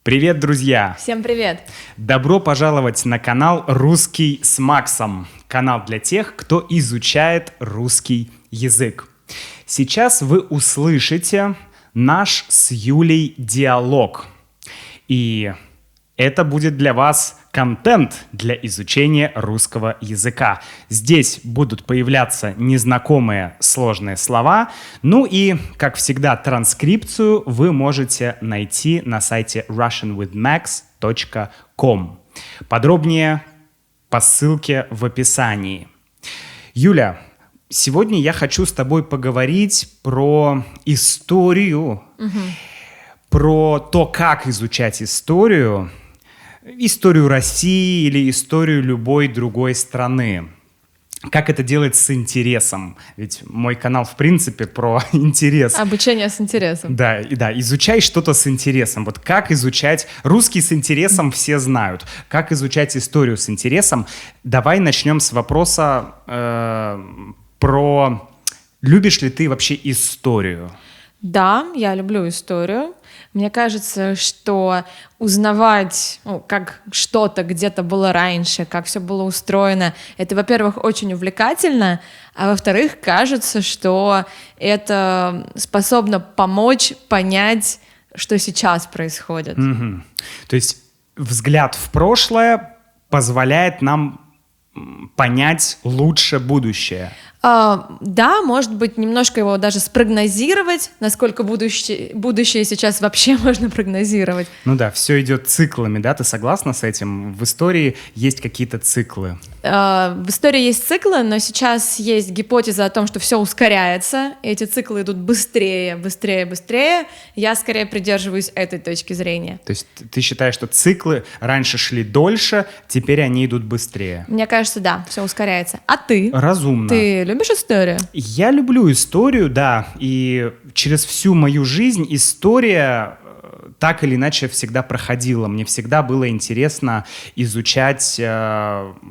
Привет, друзья! Всем привет! Добро пожаловать на канал «Русский с Максом». Канал для тех, кто изучает русский язык. Сейчас вы услышите наш с Юлей диалог. И это будет для вас контент для изучения русского языка. Здесь будут появляться незнакомые сложные слова. Ну и, как всегда, транскрипцию вы можете найти на сайте russianwithmax.com. Подробнее по ссылке в описании. Юля, сегодня я хочу с тобой поговорить про историю, про то, как изучать историю России или историю любой другой страны. Как это делать с интересом? Ведь мой канал, в принципе, про интерес. Обучение с интересом. Да, изучай что-то с интересом. Вот как изучать русский с интересом, все знают. Как изучать историю с интересом? Давай начнем с вопроса про любишь ли ты вообще историю? Да, я люблю историю. Мне кажется, что узнавать, как что-то где-то было раньше, как все было устроено, это, во-первых, очень увлекательно, а во-вторых, кажется, что это способно помочь понять, что сейчас происходит. Угу. То есть взгляд в прошлое позволяет нам понять лучше будущее. Да, может быть, немножко его даже спрогнозировать, насколько будущее сейчас вообще можно прогнозировать. Ну да, все идет циклами, да? Ты согласна с этим? В истории есть какие-то циклы. В истории есть циклы, но сейчас есть гипотеза о том, что все ускоряется, и эти циклы идут быстрее. Я скорее придерживаюсь этой точки зрения. То есть ты считаешь, что циклы раньше шли дольше, теперь они идут быстрее? Мне кажется, да, все ускоряется. А ты? Разумно. Ты любишь историю? Я люблю историю, да, и через всю мою жизнь история так или иначе всегда проходила. Мне всегда было интересно изучать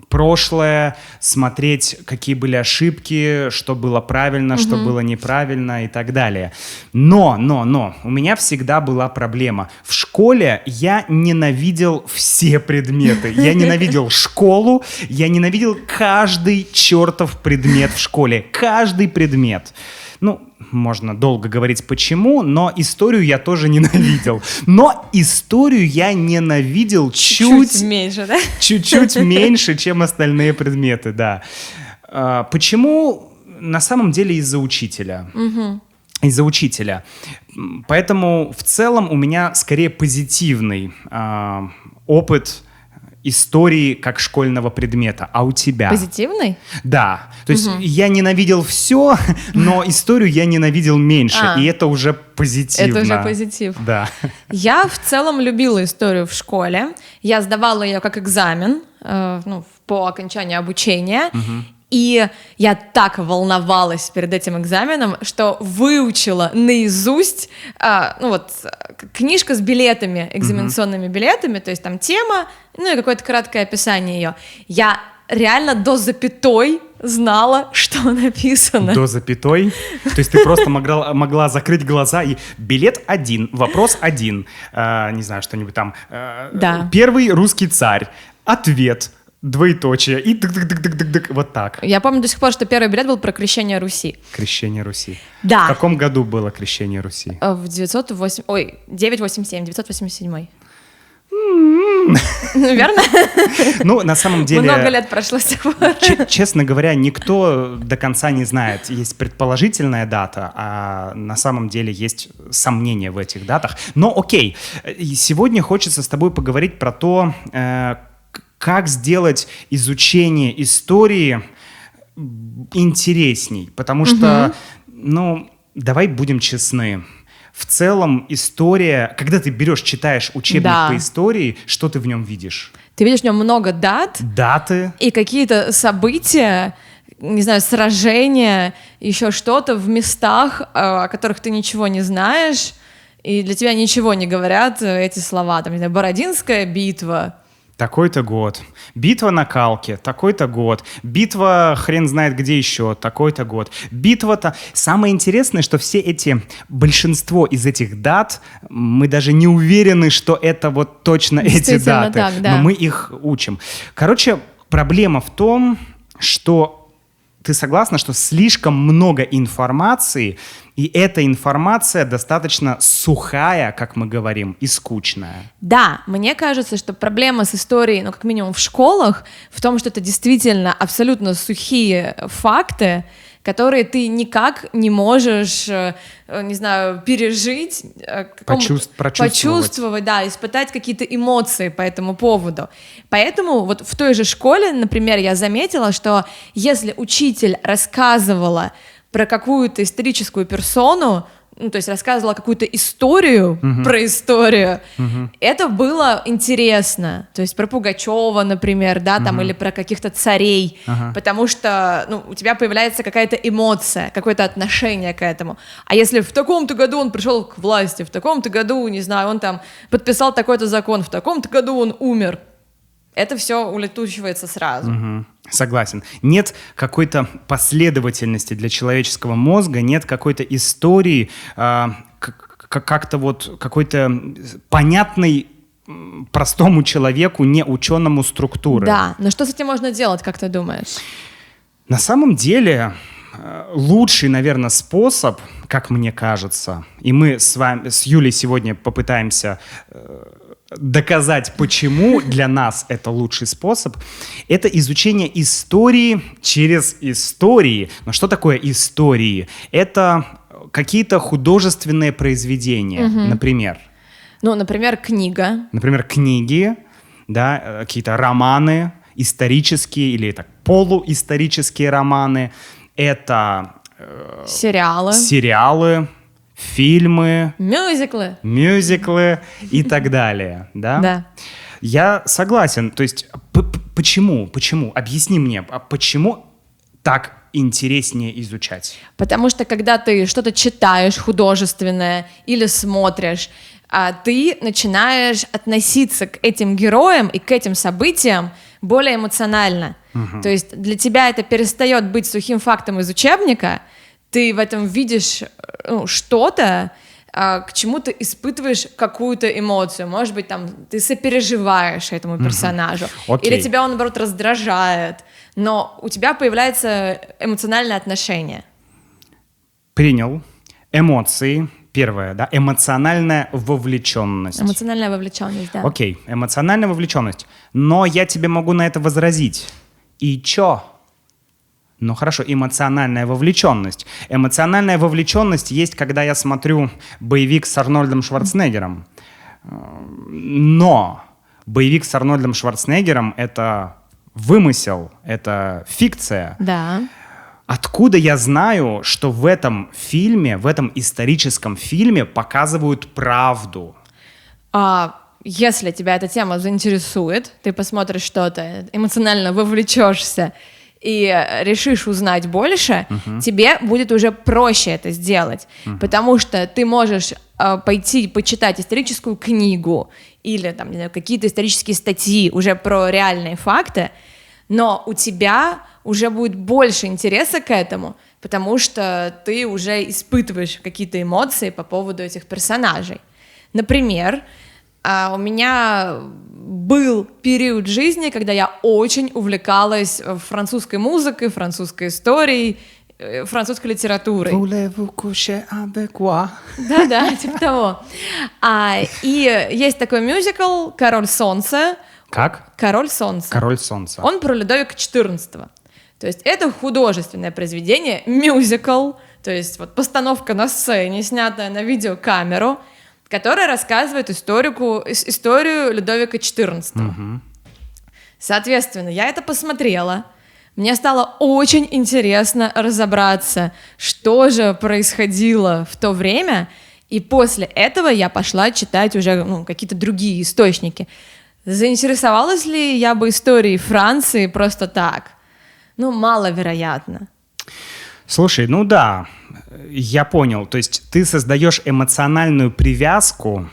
прошлое, смотреть, какие были ошибки, что было правильно, что было неправильно и так далее. Но у меня всегда была проблема. В школе я ненавидел все предметы. Я ненавидел школу, я ненавидел каждый чертов предмет в школе. Каждый предмет. Можно долго говорить почему, но историю я тоже ненавидел. Но историю я ненавидел чуть меньше, да? Чуть-чуть меньше, чем остальные предметы, да. Почему? На самом деле из-за учителя. Из-за учителя. Поэтому в целом у меня скорее позитивный опыт истории как школьного предмета. А у тебя? Позитивный? Да. То есть я ненавидел все, но историю я ненавидел меньше. И это уже позитивно. Это уже позитив. Да. Я в целом любила историю в школе. Я сдавала ее как экзамен по окончанию обучения. И я так волновалась перед этим экзаменом, что выучила наизусть книжка с билетами, экзаменационными билетами, то есть там тема, и какое-то краткое описание ее. Я реально до запятой знала, что написано. До запятой? То есть ты просто могла закрыть глаза и билет 1, вопрос 1, не знаю, что-нибудь там. Да. Первый русский царь, ответ, двоеточие и вот так. Я помню до сих пор, что первый билет был про крещение Руси. Крещение Руси. Да. В каком году было крещение Руси? В 987. Верно? На самом деле... Много лет прошло с тех пор. Честно говоря, никто до конца не знает. Есть предположительная дата, а на самом деле есть сомнения в этих датах. Но окей, сегодня хочется с тобой поговорить про то, как сделать изучение истории интересней. Потому что, давай будем честны. В целом история, когда ты читаешь учебник по истории, что ты в нем видишь? Ты видишь в нем много дат. Даты. И какие-то события, не знаю, сражения, еще что-то в местах, о которых ты ничего не знаешь, и для тебя ничего не говорят эти слова. Там, не знаю, Бородинская битва. такой-то год. Битва на Калке, такой-то год. Битва хрен знает где еще, такой-то год. Битва-то... Самое интересное, что большинство из этих дат, мы даже не уверены, что это вот точно эти даты. Так, да. Но мы их учим. Короче, проблема в том, что ты согласна, что слишком много информации, и эта информация достаточно сухая, как мы говорим, и скучная. Да, мне кажется, что проблема с историей, ну, как минимум в школах, в том, что это действительно абсолютно сухие факты, которые ты никак не можешь, не знаю, пережить, почувствовать, да, испытать какие-то эмоции по этому поводу. Поэтому вот в той же школе, например, я заметила, что если учитель рассказывала про какую-то историческую персону, ну, то есть рассказывала какую-то историю про историю, это было интересно. То есть про Пугачева, например, да, там, или про каких-то царей, потому что, ну, у тебя появляется какая-то эмоция, какое-то отношение к этому. А если в таком-то году он пришел к власти, в таком-то году, не знаю, он там подписал такой-то закон, в таком-то году он умер, это все улетучивается сразу. Согласен. Нет какой-то последовательности для человеческого мозга, нет какой-то истории, как-то вот какой-то понятной простому человеку, не ученому структуры. Да, но что с этим можно делать, как ты думаешь? На самом деле лучший, наверное, способ, как мне кажется, и мы с Юлей сегодня попытаемся доказать, почему для нас это лучший способ, это изучение истории через истории. Но что такое истории? Это какие-то художественные произведения, например. Ну, например, книга. Например, книги, да, какие-то романы исторические или так, полуисторические романы. Это сериалы, фильмы, мюзиклы и так далее, да? Да. Я согласен. То есть почему? Объясни мне, почему так интереснее изучать? Потому что когда ты что-то читаешь художественное или смотришь, ты начинаешь относиться к этим героям и к этим событиям более эмоционально. То есть для тебя это перестает быть сухим фактом из учебника, ты в этом видишь что-то, к чему ты испытываешь какую-то эмоцию. Может быть, там, ты сопереживаешь этому персонажу, или тебя он, наоборот, раздражает, но у тебя появляется эмоциональное отношение. Принял. Эмоции. Первое, да, эмоциональная вовлеченность. Эмоциональная вовлеченность, да. Окей, эмоциональная вовлеченность. Но я тебе могу на это возразить. И чё? Ну хорошо, эмоциональная вовлеченность. Эмоциональная вовлеченность есть, когда я смотрю боевик с Арнольдом Шварценеггером. Но боевик с Арнольдом Шварценеггером — это вымысел, это фикция. Да. Откуда я знаю, что в этом фильме, в этом историческом фильме показывают правду? Если тебя эта тема заинтересует, ты посмотришь что-то, эмоционально вовлечешься и решишь узнать больше, тебе будет уже проще это сделать, потому что ты можешь пойти почитать историческую книгу или там, не знаю, какие-то исторические статьи уже про реальные факты, но у тебя уже будет больше интереса к этому, потому что ты уже испытываешь какие-то эмоции по поводу этих персонажей. Например, у меня был период жизни, когда я очень увлекалась французской музыкой, французской историей, французской литературой. Да-да, типа того. И есть такой мюзикл «Король солнца». Как? «Король солнца». «Король солнца». Он про Людовика XIV. То есть это художественное произведение, мюзикл, то есть вот постановка на сцене, снятая на видеокамеру, которая рассказывает историю Людовика XIV. Соответственно, я это посмотрела. Мне стало очень интересно разобраться, что же происходило в то время, и после этого я пошла читать уже какие-то другие источники. Заинтересовалась ли я бы историей Франции просто так? Маловероятно. Слушай, да, я понял. То есть ты создаешь эмоциональную привязку,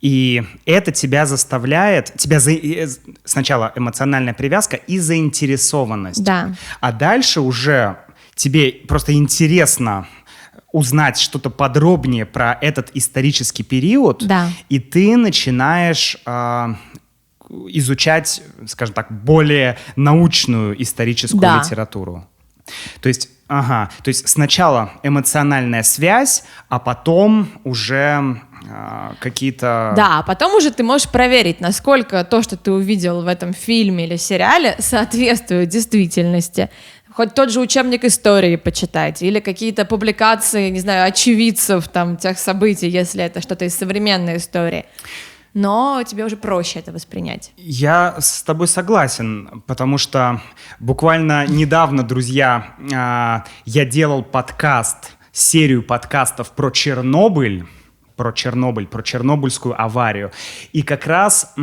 И это тебя заставляет, сначала эмоциональная привязка и заинтересованность. Да. А дальше уже тебе просто интересно узнать что-то подробнее про этот исторический период, Да. и ты начинаешь изучать, скажем так, более научную историческую Да. литературу. То есть сначала эмоциональная связь, а потом уже какие-то... Да, а потом уже ты можешь проверить, насколько то, что ты увидел в этом фильме или сериале, соответствует действительности. Хоть тот же учебник истории почитать, или какие-то публикации, не знаю, очевидцев там, тех событий, если это что-то из современной истории. Но тебе уже проще это воспринять. Я с тобой согласен, потому что буквально недавно, друзья, я делал серию подкастов про Чернобыль, про Чернобыльскую аварию. И как раз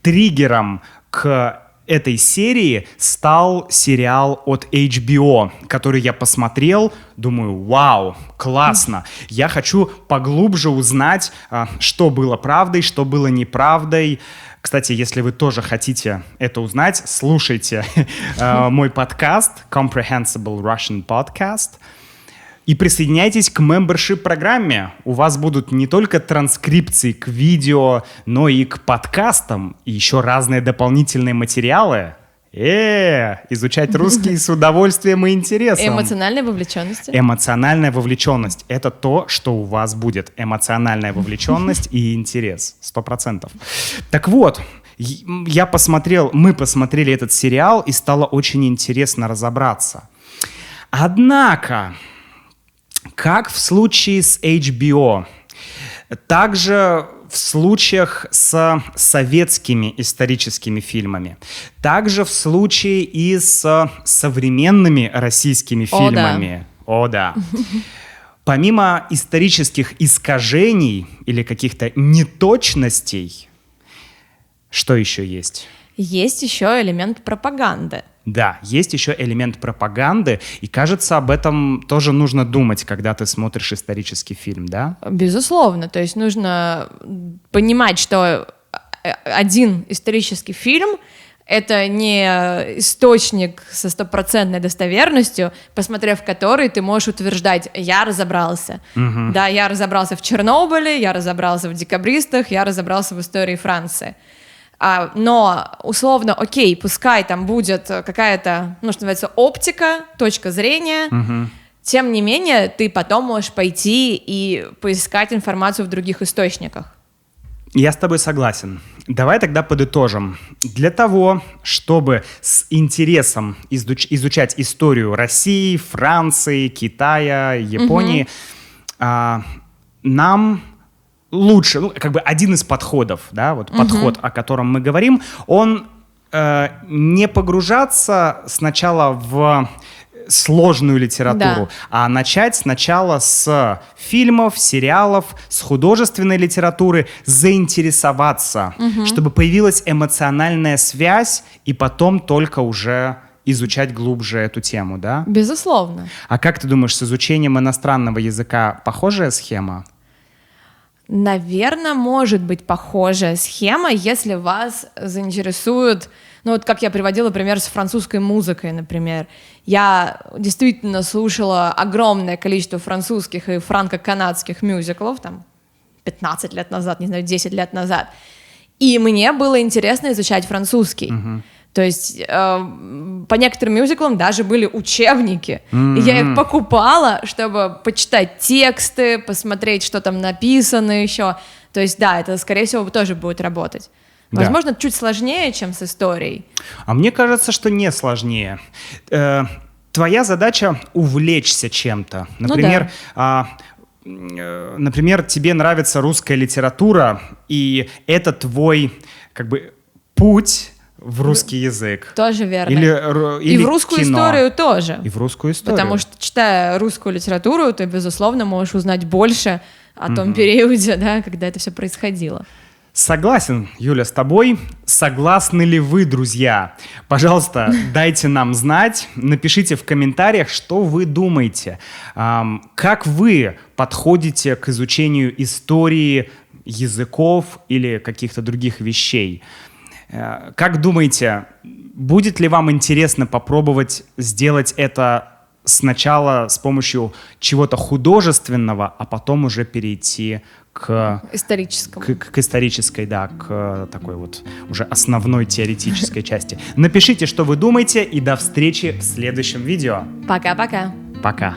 триггером к этой серии стал сериал от HBO, который я посмотрел, думаю, вау, классно. Я хочу поглубже узнать, что было правдой, что было неправдой. Кстати, если вы тоже хотите это узнать, слушайте мой подкаст Comprehensible Russian Podcast. И присоединяйтесь к мембершип-программе. У вас будут не только транскрипции к видео, но и к подкастам, и еще разные дополнительные материалы. Изучать русский с удовольствием и интересом. Эмоциональной вовлеченности. Эмоциональная вовлеченность — это то, что у вас будет. Эмоциональная вовлеченность и интерес. 100%. Так вот, мы посмотрели этот сериал, и стало очень интересно разобраться. Однако... Как в случае с HBO, также в случаях с советскими историческими фильмами, также в случае и с современными российскими фильмами. О, да. Помимо исторических искажений или каких-то неточностей, что еще есть? Есть еще элемент пропаганды. Да, есть еще элемент пропаганды, и, кажется, об этом тоже нужно думать, когда ты смотришь исторический фильм, да? Безусловно, то есть нужно понимать, что один исторический фильм — это не источник со стопроцентной достоверностью, посмотрев который, ты можешь утверждать: я разобрался. Да, я разобрался в Чернобыле, я разобрался в декабристах, я разобрался в истории Франции. Но, условно, окей, пускай там будет какая-то, что называется, оптика, точка зрения, тем не менее, ты потом можешь пойти и поискать информацию в других источниках. Я с тобой согласен. Давай тогда подытожим. Для того, чтобы с интересом изучать историю России, Франции, Китая, Японии, нам... лучше, один из подходов, да, подход, о котором мы говорим, он не погружаться сначала в сложную литературу, а начать сначала с фильмов, сериалов, с художественной литературы, заинтересоваться, чтобы появилась эмоциональная связь, и потом только уже изучать глубже эту тему, да? Безусловно. А как ты думаешь, с изучением иностранного языка похожая схема? Наверное, может быть похожая схема, если вас заинтересует, как я приводила пример с французской музыкой, например. Я действительно слушала огромное количество французских и франко-канадских мюзиклов, 15 лет назад, 10 лет назад, и мне было интересно изучать французский. То есть по некоторым мюзиклам даже были учебники. И я их покупала, чтобы почитать тексты, посмотреть, что там написано еще. То есть да, это, скорее всего, тоже будет работать. Возможно, чуть сложнее, чем с историей. А мне кажется, что не сложнее. Твоя задача — увлечься чем-то. Например, например, тебе нравится русская литература, и это твой путь в русский язык. Тоже верно. Или и в русскую кино. Историю тоже. И в русскую историю. Потому что, читая русскую литературу, ты, безусловно, можешь узнать больше о том периоде, да, когда это все происходило. Согласен, Юля, с тобой. Согласны ли вы, друзья? Пожалуйста, дайте нам знать, напишите в комментариях, что вы думаете. Как вы подходите к изучению истории языков или каких-то других вещей. Как думаете, будет ли вам интересно попробовать сделать это сначала с помощью чего-то художественного, а потом уже перейти к исторической, да, к такой вот уже основной теоретической части? Напишите, что вы думаете, и до встречи в следующем видео. Пока-пока. Пока.